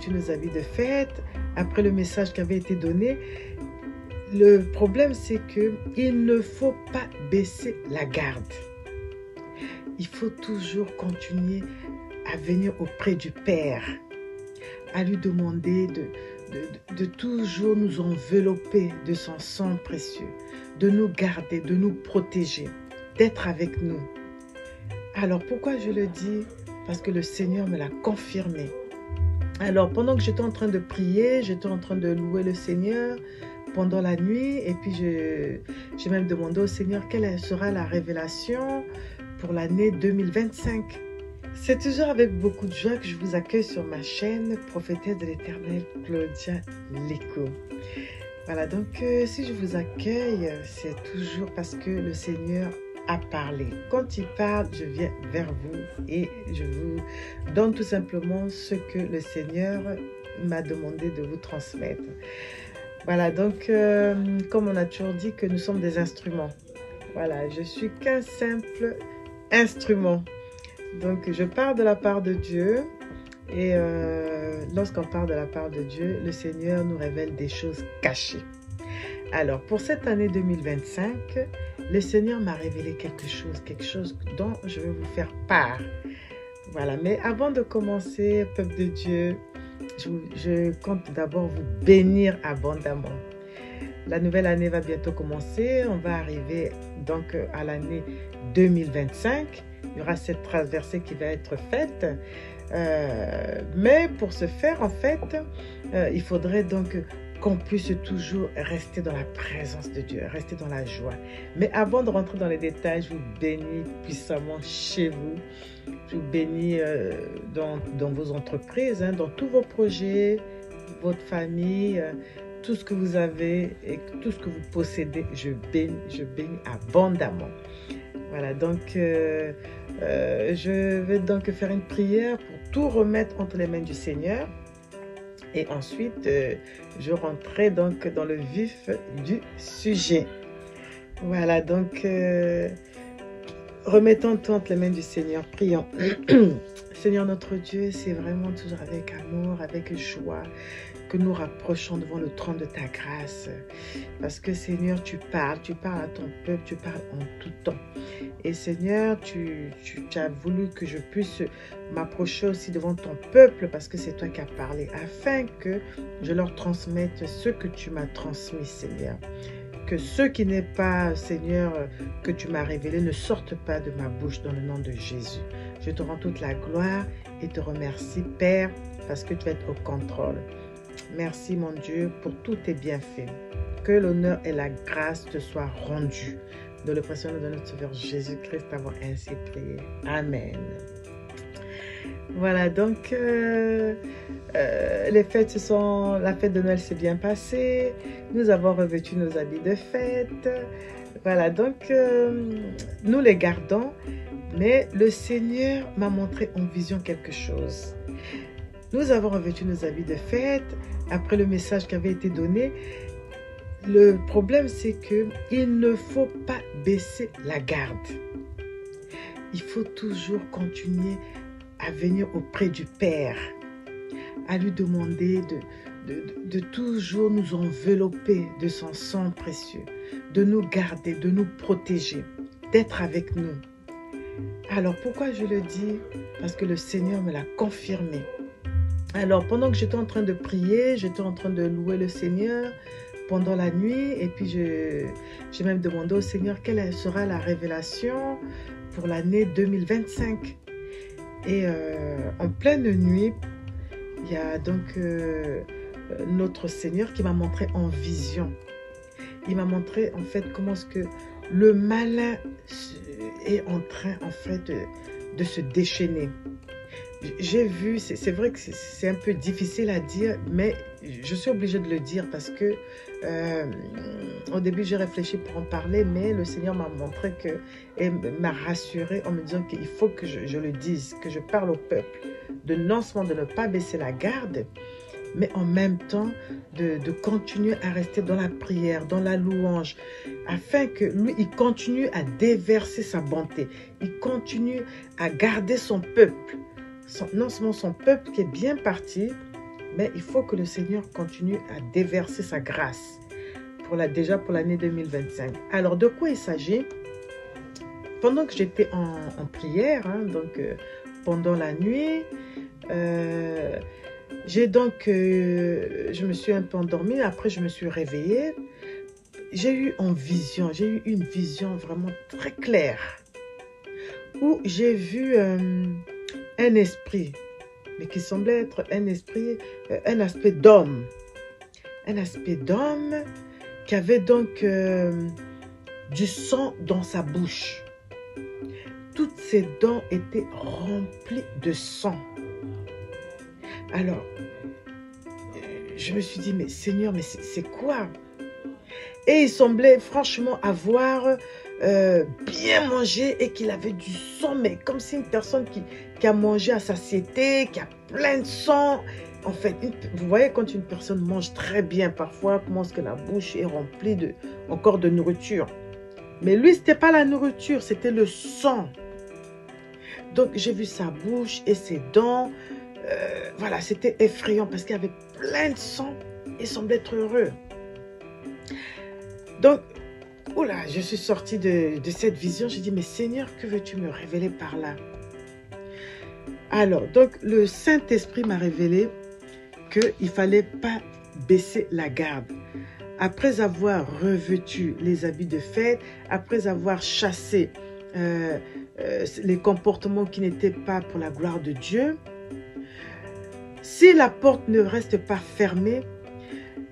revêtu nos habits de fête après le message qui avait été donné. Le problème, c'est qu'il ne faut pas baisser la garde. Il faut toujours continuer à venir auprès du Père, à lui demander de toujours nous envelopper de son sang précieux, de nous garder, de nous protéger, d'être avec nous. Alors pourquoi je le dis? Parce que le Seigneur me l'a confirmé. Alors pendant que j'étais en train de prier, j'étais en train de louer le Seigneur pendant la nuit, et puis j'ai même demandé au Seigneur quelle sera la révélation pour l'année 2025. C'est toujours avec beaucoup de joie que je vous accueille sur ma chaîne Prophétesse de l'Éternel, Claudia Léco. Voilà, donc si je vous accueille, c'est toujours parce que le Seigneur a parlé. Quand il parle, je viens vers vous et je vous donne tout simplement ce que le Seigneur m'a demandé de vous transmettre. Voilà, donc comme on a toujours dit que nous sommes des instruments. Voilà, je suis qu'un simple instrument. Donc je parle de la part de Dieu et lorsqu'on parle de la part de Dieu, le Seigneur nous révèle des choses cachées. Alors pour cette année 2025, le Seigneur m'a révélé quelque chose dont je vais vous faire part. Voilà, mais avant de commencer, peuple de Dieu, je compte d'abord vous bénir abondamment. La nouvelle année va bientôt commencer. On va arriver donc à l'année 2025. Il y aura cette traversée qui va être faite. Mais pour ce faire, en fait, il faudrait donc qu'on puisse toujours rester dans la présence de Dieu, rester dans la joie. Mais avant de rentrer dans les détails, je vous bénis puissamment chez vous. Je vous bénis dans vos entreprises, dans tous vos projets, votre famille, tout ce que vous avez et tout ce que vous possédez. Je bénis abondamment. Voilà, donc je vais donc faire une prière pour tout remettre entre les mains du Seigneur. Et ensuite, je rentrerai donc dans le vif du sujet. Voilà, donc remettons tout entre les mains du Seigneur, prions. Seigneur notre Dieu, c'est vraiment toujours avec amour, avec joie que nous rapprochons devant le trône de ta grâce. Parce que Seigneur, tu parles à ton peuple, tu parles en tout temps. Et Seigneur, tu as voulu que je puisse m'approcher aussi devant ton peuple parce que c'est toi qui as parlé, afin que je leur transmette ce que tu m'as transmis, Seigneur. Que ce qui n'est pas, Seigneur, que tu m'as révélé ne sorte pas de ma bouche dans le nom de Jésus. Je te rends toute la gloire et te remercie, Père, parce que tu es au contrôle. Merci, mon Dieu, pour tous tes bienfaits. Que l'honneur et la grâce te soient rendus. Dans le précieux nom de notre Sauveur Jésus-Christ, avons ainsi prié. Amen. Voilà, donc les fêtes la fête de Noël s'est bien passée. Nous avons revêtu nos habits de fête. Voilà, donc nous les gardons. Mais le Seigneur m'a montré en vision quelque chose. Nous avons revêtu nos habits de fête après le message qui avait été donné. Le problème, c'est qu'il ne faut pas baisser la garde. Il faut toujours continuer à venir auprès du Père, à lui demander de toujours nous envelopper de son sang précieux, de nous garder, de nous protéger, d'être avec nous. Alors pourquoi je le dis? Parce que le Seigneur me l'a confirmé. Alors pendant que j'étais en train de prier, j'étais en train de louer le Seigneur pendant la nuit, et puis j'ai même demandé au Seigneur quelle sera la révélation pour l'année 2025. Et en pleine nuit, il y a donc notre Seigneur qui m'a montré en vision. Il m'a montré en fait comment est-ce que le malin est en train en fait de se déchaîner. J'ai vu, c'est vrai que c'est un peu difficile à dire, mais je suis obligée de le dire parce que au début j'ai réfléchi pour en parler, mais le Seigneur m'a montré et m'a rassuré en me disant qu'il faut que je le dise, que je parle au peuple, non seulement de ne pas baisser la garde, mais en même temps de continuer à rester dans la prière, dans la louange, afin que lui, il continue à déverser sa bonté, il continue à garder son peuple. Non seulement son peuple qui est bien parti, Mais il faut que le Seigneur continue à déverser sa grâce déjà pour l'année 2025. Alors, de quoi il s'agit? Pendant que j'étais en prière, hein, donc pendant la nuit, je me suis un peu endormie. Après, je me suis réveillée. J'ai eu une vision vraiment très claire où j'ai vu un esprit, mais qui semblait être un esprit, un aspect d'homme. Un aspect d'homme qui avait donc du sang dans sa bouche. Toutes ses dents étaient remplies de sang. Alors, je me suis dit, mais Seigneur, mais c'est quoi? Et il semblait franchement avoir bien mangé et qu'il avait du sang, mais comme si une personne qui a mangé à satiété, qui a plein de sang. En fait, vous voyez quand une personne mange très bien, parfois, comment est-ce que la bouche est remplie encore de nourriture. Mais lui, ce n'était pas la nourriture, c'était le sang. Donc, j'ai vu sa bouche et ses dents. Voilà, c'était effrayant parce qu'il y avait plein de sang. Il semblait être heureux. Donc, oula, je suis sortie de cette vision. J'ai dit, mais Seigneur, que veux-tu me révéler par là? Alors, donc, le Saint-Esprit m'a révélé qu'il ne fallait pas baisser la garde. Après avoir revêtu les habits de fête, après avoir chassé les comportements qui n'étaient pas pour la gloire de Dieu, si la porte ne reste pas fermée,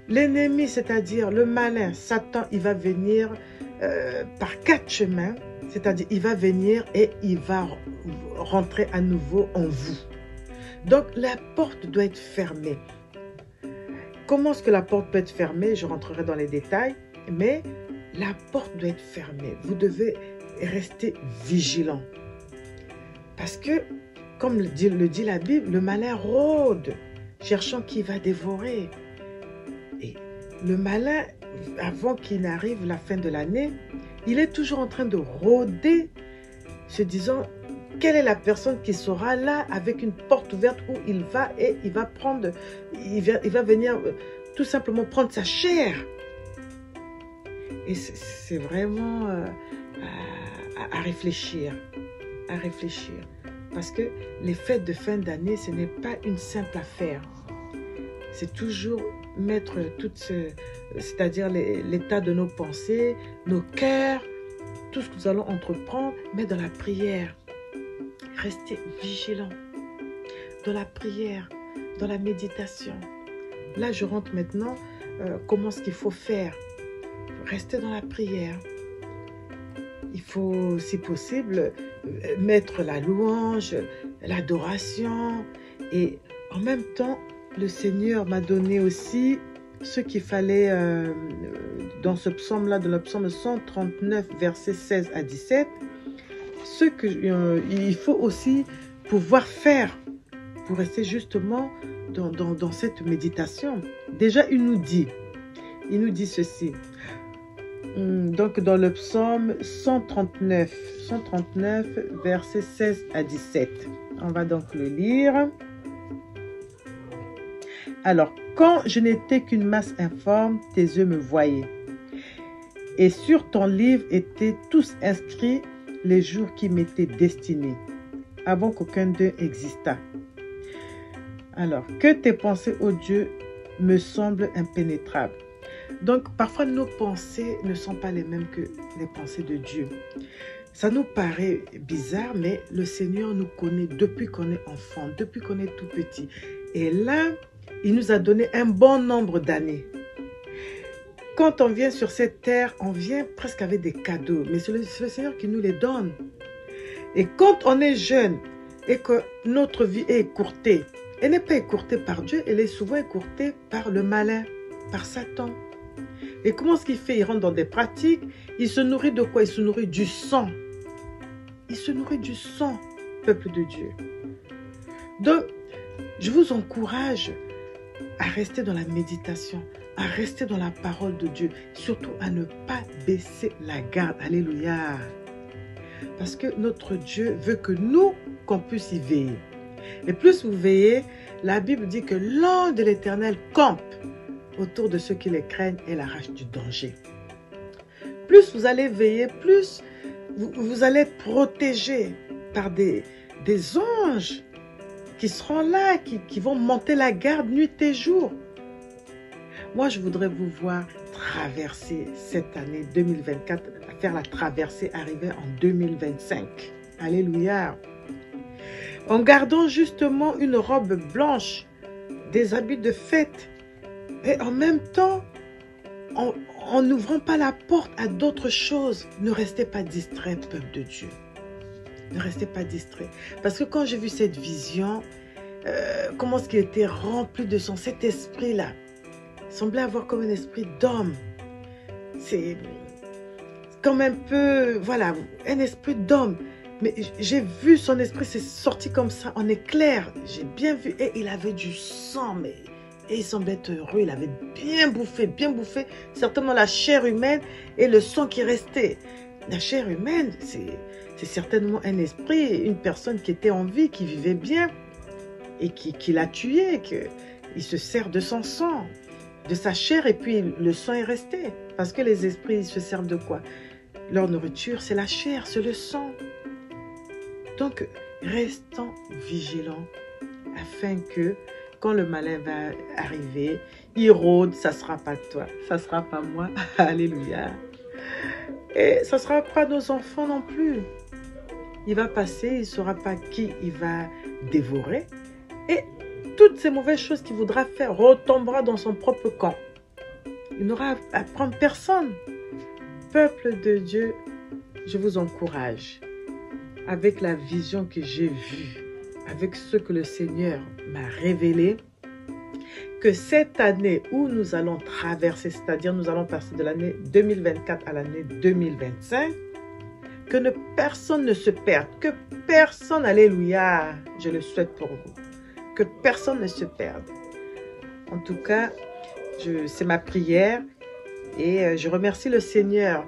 l'ennemi, c'est-à-dire le malin, Satan, il va venir par 4 chemins, c'est-à-dire il va venir et il va rentrer à nouveau en vous. Donc la porte doit être fermée. Comment est-ce que la porte peut être fermée? Je rentrerai dans les détails, mais la porte doit être fermée. Vous devez rester vigilant. Parce que, comme le dit la Bible, le malin rôde, cherchant qui va dévorer. Et le malin, avant qu'il n'arrive la fin de l'année, il est toujours en train de rôder, se disant, quelle est la personne qui sera là avec une porte ouverte où il va et il va venir tout simplement prendre sa chair. Et c'est vraiment à réfléchir, Parce que les fêtes de fin d'année, ce n'est pas une simple affaire. C'est toujours mettre c'est-à-dire l'état de nos pensées, nos cœurs, tout ce que nous allons entreprendre, mais dans la prière. Restez vigilants dans la prière, dans la méditation. Là, je rentre maintenant, comment ce qu'il faut faire. Rester dans la prière. Il faut, si possible, mettre la louange, l'adoration. Et en même temps, le Seigneur m'a donné aussi ce qu'il fallait dans ce psaume-là, dans le psaume 139, versets 16 à 17. Ce qu'il faut aussi pouvoir faire pour rester justement dans cette méditation. Déjà, il nous dit ceci. Donc, dans le psaume 139, versets 16 à 17. On va donc le lire. Alors, quand je n'étais qu'une masse informe, tes yeux me voyaient. Et sur ton livre étaient tous inscrits les jours qui m'étaient destinés, avant qu'aucun d'eux existât. Alors, que tes pensées, ô Dieu, me semblent impénétrables. Donc, parfois, nos pensées ne sont pas les mêmes que les pensées de Dieu. Ça nous paraît bizarre, mais le Seigneur nous connaît depuis qu'on est enfant, depuis qu'on est tout petit. Et là, il nous a donné un bon nombre d'années. Quand on vient sur cette terre, on vient presque avec des cadeaux, mais c'est le Seigneur qui nous les donne. Et quand on est jeune et que notre vie est écourtée, elle n'est pas écourtée par Dieu, elle est souvent écourtée par le malin, par Satan. Et comment est-ce qu'il fait? Il rentre dans des pratiques, il se nourrit de quoi? Il se nourrit du sang. Il se nourrit du sang, peuple de Dieu. Donc, je vous encourage à rester dans la méditation, à rester dans la parole de Dieu, surtout à ne pas baisser la garde. Alléluia. Parce que notre Dieu veut que nous, qu'on puisse y veiller. Et plus vous veillez, La Bible dit que l'ange de l'Éternel campe autour de ceux qui les craignent et l'arrache du danger. Plus vous allez veiller, plus vous allez être protégé par des anges qui seront là, qui vont monter la garde nuit et jour. Moi, je voudrais vous voir traverser cette année 2024, faire la traversée, arriver en 2025. Alléluia. En gardant justement une robe blanche, des habits de fête, et en même temps, en n'ouvrant pas la porte à d'autres choses. Ne restez pas distrait, peuple de Dieu. Ne restez pas distrait. Parce que quand j'ai vu cette vision, comment est-ce qu'il était rempli de cet esprit-là, il semblait avoir comme un esprit d'homme. C'est comme un peu, voilà, un esprit d'homme. Mais j'ai vu son esprit, c'est sorti comme ça, en éclair. J'ai bien vu. Et il avait du sang, mais... Et il semblait être heureux, il avait bien bouffé, certainement la chair humaine et le sang qui restait. La chair humaine, c'est certainement un esprit, une personne qui était en vie, qui vivait bien et qui l'a tué, il se sert de son sang, de sa chair, et puis le sang est resté. Parce que les esprits, ils se servent de quoi? Leur nourriture, c'est la chair, c'est le sang. Donc, restons vigilants afin que quand le malin va arriver, il rôde, ça ne sera pas toi, ça ne sera pas moi. Alléluia. Et ça ne sera pas nos enfants non plus. Il va passer, il ne saura pas qui il va dévorer. Et toutes ces mauvaises choses qu'il voudra faire retombera dans son propre camp. Il n'aura à prendre personne. Peuple de Dieu, je vous encourage, avec la vision que j'ai vue, avec ce que le Seigneur m'a révélé, que cette année où nous allons traverser, c'est-à-dire nous allons passer de l'année 2024 à l'année 2025, que personne ne se perde, que personne, alléluia, je le souhaite pour vous, que personne ne se perde. En tout cas, c'est ma prière et je remercie le Seigneur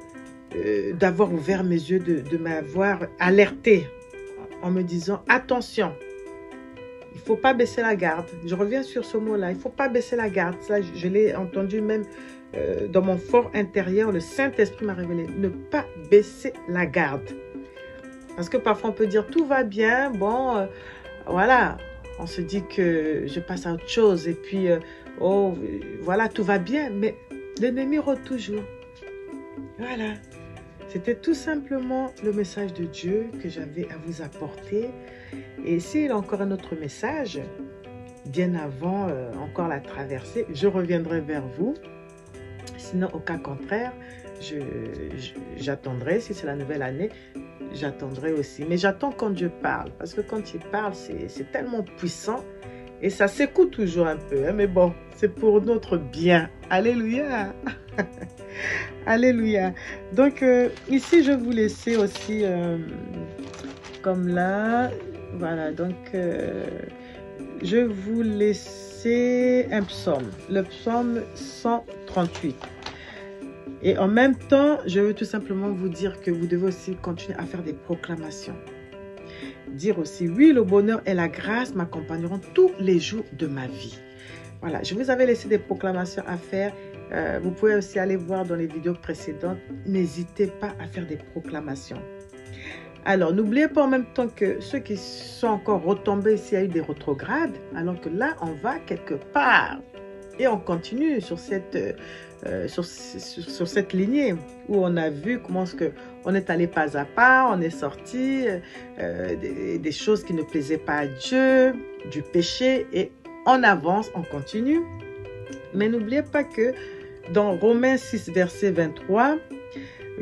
d'avoir ouvert mes yeux, de m'avoir alerté en me disant attention. Il ne faut pas baisser la garde. Je reviens sur ce mot-là. Il ne faut pas baisser la garde. Ça, je l'ai entendu même dans mon fort intérieur. Le Saint-Esprit m'a révélé. Ne pas baisser la garde. Parce que parfois, on peut dire tout va bien. Bon, voilà. On se dit que je passe à autre chose. Et puis, oh, voilà, tout va bien. Mais l'ennemi rôde toujours. Voilà. C'était tout simplement le message de Dieu que j'avais à vous apporter. Et s'il y a encore un autre message, bien avant encore la traversée, je reviendrai vers vous. Sinon, au cas contraire, j'attendrai. Si c'est la nouvelle année, j'attendrai aussi. Mais j'attends quand Dieu parle. Parce que quand il parle, c'est tellement puissant. Et ça s'écoute toujours un peu. Hein, mais bon, c'est pour notre bien. Alléluia. Alléluia. Donc, ici, je vais vous laisser aussi comme là. Voilà, donc, je vais vous laisser un psaume. Le psaume 138. Et en même temps, je veux tout simplement vous dire que vous devez aussi continuer à faire des proclamations. Dire aussi, oui, le bonheur et la grâce m'accompagneront tous les jours de ma vie. Voilà, je vous avais laissé des proclamations à faire. Vous pouvez aussi aller voir dans les vidéos précédentes. N'hésitez pas à faire des proclamations. Alors, n'oubliez pas en même temps que ceux qui sont encore retombés s'il y a eu des rétrogrades, alors que là, on va quelque part. Et on continue sur cette lignée où on a vu comment on est allé pas à pas, on est sorti des choses qui ne plaisaient pas à Dieu, du péché, et on avance, on continue. Mais n'oubliez pas que dans Romains 6, verset 23,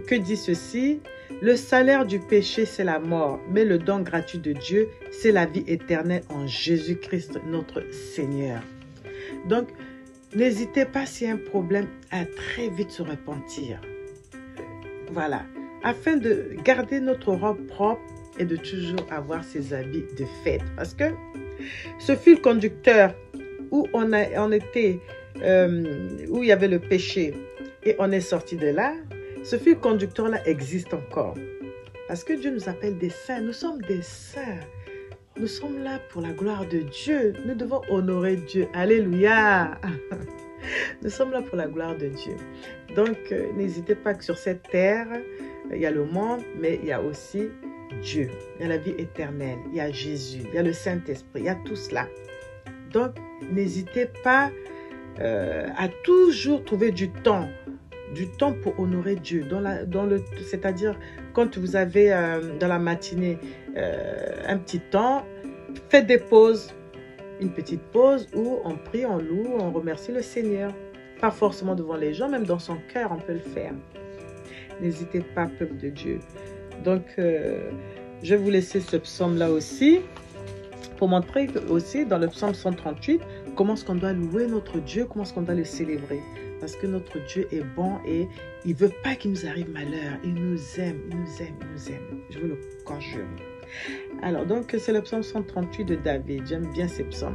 que dit ceci? Le salaire du péché, c'est la mort, mais le don gratuit de Dieu, c'est la vie éternelle en Jésus-Christ, notre Seigneur. Donc, n'hésitez pas s'il y a un problème à très vite se repentir. Voilà, afin de garder notre robe propre et de toujours avoir ses habits de fête. Parce que ce fil conducteur où on était, où il y avait le péché et on est sorti de là, ce fil conducteur-là existe encore. Parce que Dieu nous appelle des saints. Nous sommes des saints. nous sommes là pour la gloire de Dieu. Nous devons honorer Dieu. Alléluia. Nous sommes là pour la gloire de Dieu. Donc, n'hésitez pas que sur cette terre, il y a le monde, mais il y a aussi Dieu. Il y a la vie éternelle, il y a Jésus, il y a le Saint-Esprit, il y a tout cela. Donc, n'hésitez pas à toujours trouver du temps pour honorer Dieu. C'est-à-dire, quand vous avez dans la matinée un petit temps, faites des pauses. Une petite pause où on prie, on loue, on remercie le Seigneur. Pas forcément devant les gens, même dans son cœur, on peut le faire. N'hésitez pas, peuple de Dieu. Donc, je vais vous laisser ce psaume-là aussi, pour montrer aussi dans le psaume 138, comment est-ce qu'on doit louer notre Dieu, comment est-ce qu'on doit le célébrer. Parce que notre Dieu est bon et il ne veut pas qu'il nous arrive malheur. Il nous aime, il nous aime, il nous aime. Je vous le conjure. Alors, donc, c'est le psaume 138 de David. J'aime bien ces psaumes.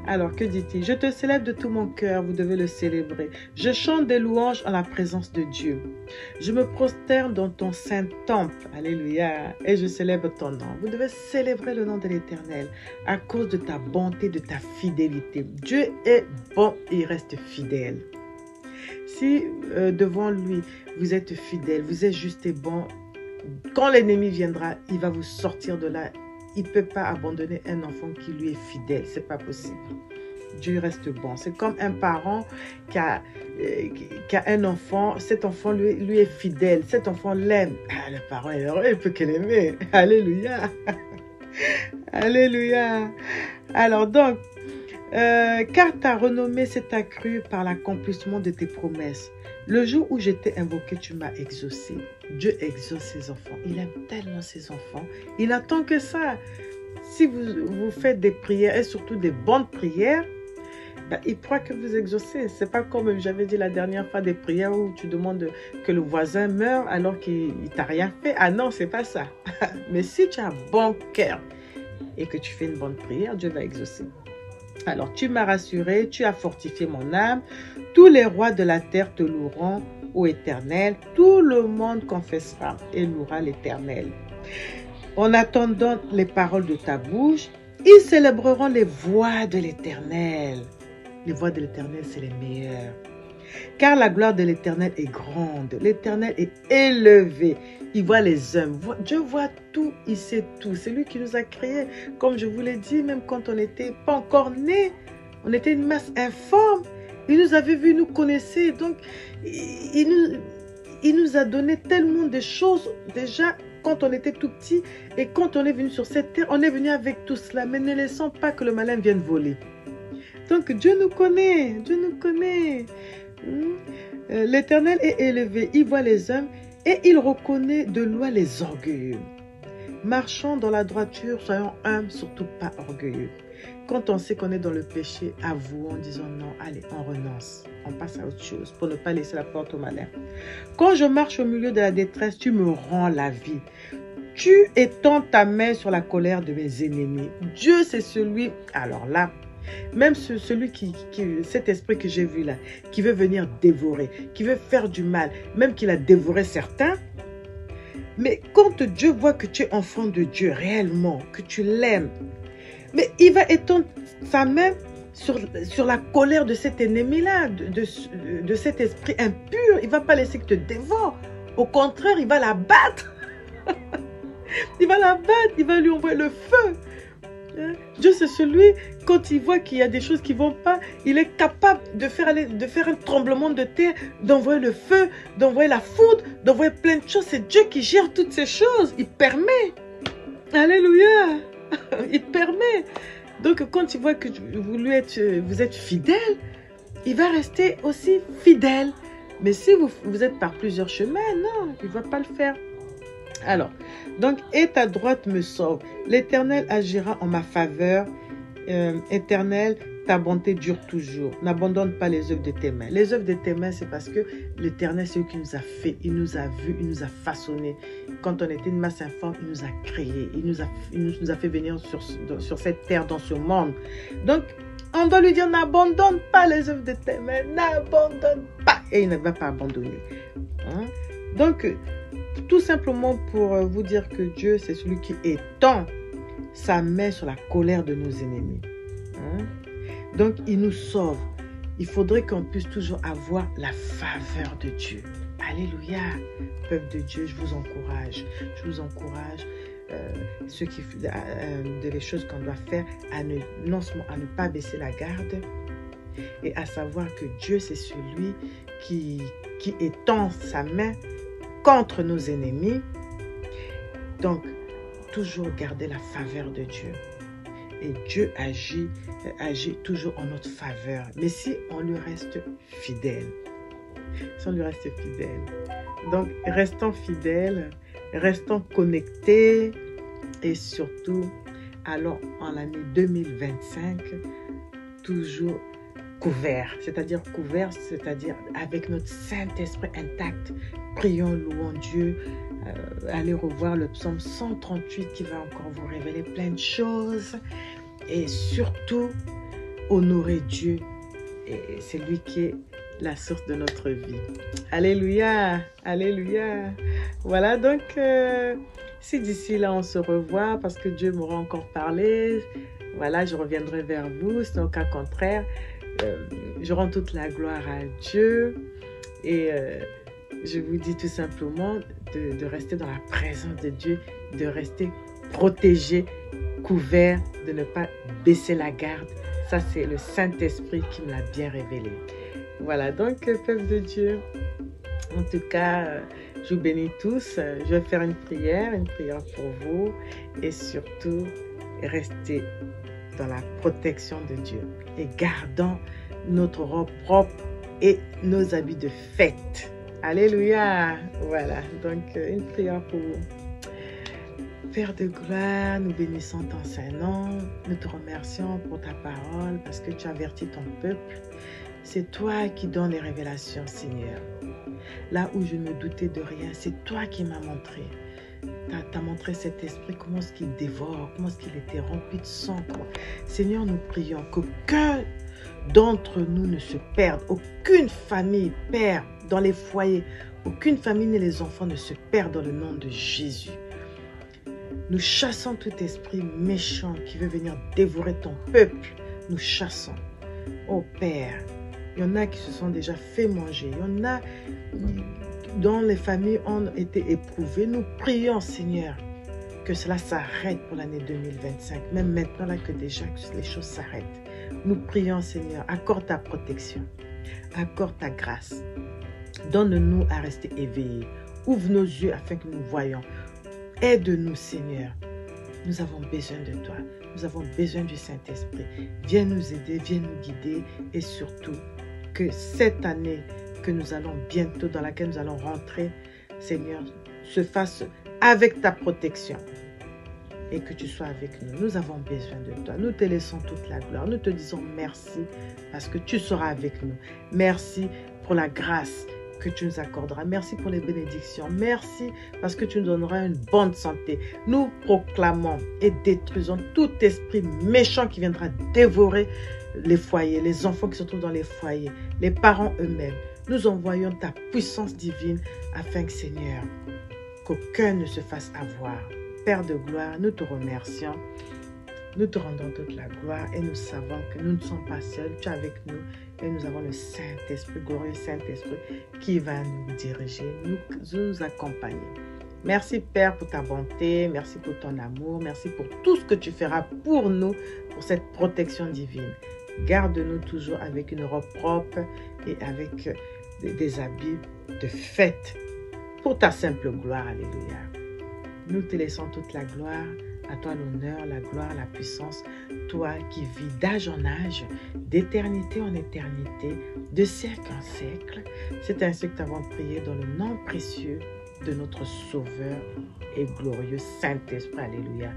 Alors, que dit-il? Je te célèbre de tout mon cœur, vous devez le célébrer. Je chante des louanges en la présence de Dieu. Je me prosterne dans ton saint temple. Alléluia. Et je célèbre ton nom. Vous devez célébrer le nom de l'Éternel à cause de ta bonté, de ta fidélité. Dieu est bon, il reste fidèle. Si devant lui, vous êtes fidèle, vous êtes juste et bon, quand l'ennemi viendra, il va vous sortir de là. Il ne peut pas abandonner un enfant qui lui est fidèle. Ce n'est pas possible. Dieu reste bon. C'est comme un parent qui a un enfant. Cet enfant lui est fidèle. Cet enfant l'aime. Ah, le parent est heureux. Il peut que l'aimer. Alléluia. Alléluia. Alors donc, car ta renommée s'est accrue par l'accomplissement de tes promesses. Le jour où j'étais invoqué, tu m'as exaucé. Dieu exauce ses enfants. Il aime tellement ses enfants. Il n'attend que ça. Si vous faites des prières, et surtout des bonnes prières, il pourra que vous exaucez. Ce n'est pas comme j'avais dit la dernière fois, des prières où tu demandes que le voisin meure alors qu'il ne t'a rien fait. Ah non, ce n'est pas ça. Mais si tu as un bon cœur et que tu fais une bonne prière, Dieu va exaucer. Alors, tu m'as rassuré, tu as fortifié mon âme. Tous les rois de la terre te loueront, ô Éternel. Tout le monde confessera et louera l'Éternel. En attendant les paroles de ta bouche, ils célébreront les voies de l'Éternel. Les voies de l'Éternel, c'est les meilleures. Car la gloire de l'Éternel est grande. L'Éternel est élevé. Il voit les hommes. Dieu voit tout, il sait tout. C'est lui qui nous a créés. Comme je vous l'ai dit, même quand on n'était pas encore nés, on était une masse informe. Il nous avait vus, nous connaissait. Donc, il nous a donné tellement de choses déjà quand on était tout petit. Et quand on est venu sur cette terre, on est venu avec tout cela. Mais ne laissons pas que le malin vienne voler. Donc, Dieu nous connaît. Dieu nous connaît. L'Éternel est élevé. Il voit les hommes et il reconnaît de loin les orgueilleux. Marchons dans la droiture, soyons humbles, surtout pas orgueilleux. Quand on sait qu'on est dans le péché, avouons, disons non, allez, on renonce. On passe à autre chose pour ne pas laisser la porte au malin. Quand je marche au milieu de la détresse, tu me rends la vie. Tu étends ta main sur la colère de mes ennemis. Dieu, c'est celui, alors là, même celui cet esprit que j'ai vu là, qui veut venir dévorer, qui veut faire du mal, même qu'il a dévoré certains. Mais quand Dieu voit que tu es enfant de Dieu réellement, que tu l'aimes, mais il va étendre sa main sur la colère de cet ennemi-là, de cet esprit impur. Il ne va pas laisser que te dévore. Au contraire, il va la battre. Il va la battre, il va lui envoyer le feu. Dieu, c'est celui, quand il voit qu'il y a des choses qui ne vont pas, il est capable de faire un tremblement de terre, d'envoyer le feu, d'envoyer la foudre, d'envoyer plein de choses. C'est Dieu qui gère toutes ces choses. Il permet. Alléluia. Il permet. Donc, quand il voit que vous êtes fidèle, il va rester aussi fidèle. Mais si vous êtes par plusieurs chemins, non, il ne va pas le faire. Alors, donc, et ta droite me sauve. L'Éternel agira en ma faveur. Éternel, ta bonté dure toujours. N'abandonne pas les œuvres de tes mains. Les œuvres de tes mains, c'est parce que l'Éternel, c'est lui qui nous a fait. Il nous a vus, il nous a façonnés. Quand on était une masse informe, il nous a créés. Il nous a fait venir sur cette terre, dans ce monde. Donc, on doit lui dire, n'abandonne pas les œuvres de tes mains. N'abandonne pas. Et il ne va pas abandonner. Hein? Donc, tout simplement pour vous dire que Dieu, c'est celui qui étend sa main sur la colère de nos ennemis. Hein? Donc, il nous sauve. Il faudrait qu'on puisse toujours avoir la faveur de Dieu. Alléluia. Peuple de Dieu, je vous encourage. Je vous encourage les choses qu'on doit faire, non seulement à ne pas baisser la garde, et à savoir que Dieu, c'est celui qui étend sa main contre nos ennemis. Donc, toujours garder la faveur de Dieu. Et Dieu agit toujours en notre faveur. Mais si on lui reste fidèle. Si on lui reste fidèle. Donc, restons fidèles, restons connectés et surtout, allons en l'année 2025, toujours couverts. C'est-à-dire couverts, c'est-à-dire avec notre Saint-Esprit intact. Prions, louons Dieu. Allez revoir le psaume 138 qui va encore vous révéler plein de choses. Et surtout, honorer Dieu. Et c'est lui qui est la source de notre vie. Alléluia, alléluia. Voilà, donc, si d'ici là on se revoit, parce que Dieu m'aura encore parlé, voilà, je reviendrai vers vous. Sinon, au cas contraire, je rends toute la gloire à Dieu. Et je vous dis tout simplement de rester dans la présence de Dieu, de rester protégé, couvert, de ne pas baisser la garde. Ça, c'est le Saint-Esprit qui me l'a bien révélé. Voilà, donc, peuple de Dieu, en tout cas, je vous bénis tous. Je vais faire une prière pour vous. Et surtout, restez dans la protection de Dieu. Et gardons notre robe propre et nos habits de fête. Alléluia. Voilà, donc, une prière pour vous. Père de gloire, nous bénissons ton Saint-Nom. Nous te remercions pour ta parole parce que tu avertis ton peuple. C'est toi qui donnes les révélations, Seigneur. Là où je ne doutais de rien, c'est toi qui m'as montré. Tu as montré cet esprit, comment est-ce qu'il dévore, comment est-ce qu'il était rempli de sang. Seigneur, nous prions qu'aucun d'entre nous ne se perde, aucune famille perd dans les foyers, aucune famille ni les enfants ne se perdent dans le nom de Jésus. Nous chassons tout esprit méchant qui veut venir dévorer ton peuple. Nous chassons. Oh Père, il y en a qui se sont déjà fait manger. Il y en a dont les familles ont été éprouvées. Nous prions, Seigneur, que cela s'arrête pour l'année 2025. Même maintenant, là, que déjà les choses s'arrêtent. Nous prions, Seigneur, accorde ta protection. Accorde ta grâce. Donne-nous à rester éveillés. Ouvre nos yeux afin que nous voyions. Aide-nous, Seigneur. Nous avons besoin de toi. Nous avons besoin du Saint-Esprit. Viens nous aider, viens nous guider. Et surtout, que cette année que nous allons bientôt, dans laquelle nous allons rentrer, Seigneur, se fasse avec ta protection. Et que tu sois avec nous. Nous avons besoin de toi. Nous te laissons toute la gloire. Nous te disons merci parce que tu seras avec nous. Merci pour la grâce que tu nous accorderas. Merci pour les bénédictions. Merci parce que tu nous donneras une bonne santé. Nous proclamons et détruisons tout esprit méchant qui viendra dévorer les foyers, les enfants qui se trouvent dans les foyers, les parents eux-mêmes. Nous envoyons ta puissance divine afin que, Seigneur, qu'aucun ne se fasse avoir. Père de gloire, nous te remercions. Nous te rendons toute la gloire et nous savons que nous ne sommes pas seuls. Tu es avec nous et nous avons le Saint-Esprit, glorieux Saint-Esprit, qui va nous diriger, nous accompagner. Merci Père pour ta bonté, merci pour ton amour, merci pour tout ce que tu feras pour nous, pour cette protection divine. Garde-nous toujours avec une robe propre et avec des habits de fête pour ta simple gloire. Alléluia. Nous te laissons toute la gloire. À toi l'honneur, la gloire, la puissance. Toi qui vis d'âge en âge, d'éternité en éternité, de siècle en siècle. C'est ainsi que nous avons prié dans le nom précieux de notre Sauveur et glorieux Saint-Esprit. Alléluia.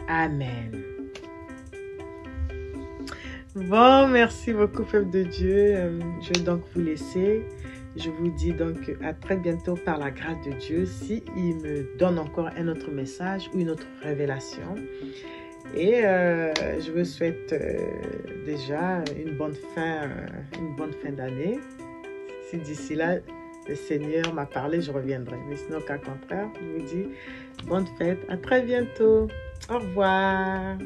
Amen. Bon, merci beaucoup, peuple de Dieu. Je vais donc vous laisser. Je vous dis donc à très bientôt par la grâce de Dieu, s'il me donne encore un autre message ou une autre révélation. Et je vous souhaite déjà une bonne fin d'année. Si d'ici là, le Seigneur m'a parlé, je reviendrai. Mais sinon, au cas contraire, je vous dis bonne fête. À très bientôt. Au revoir.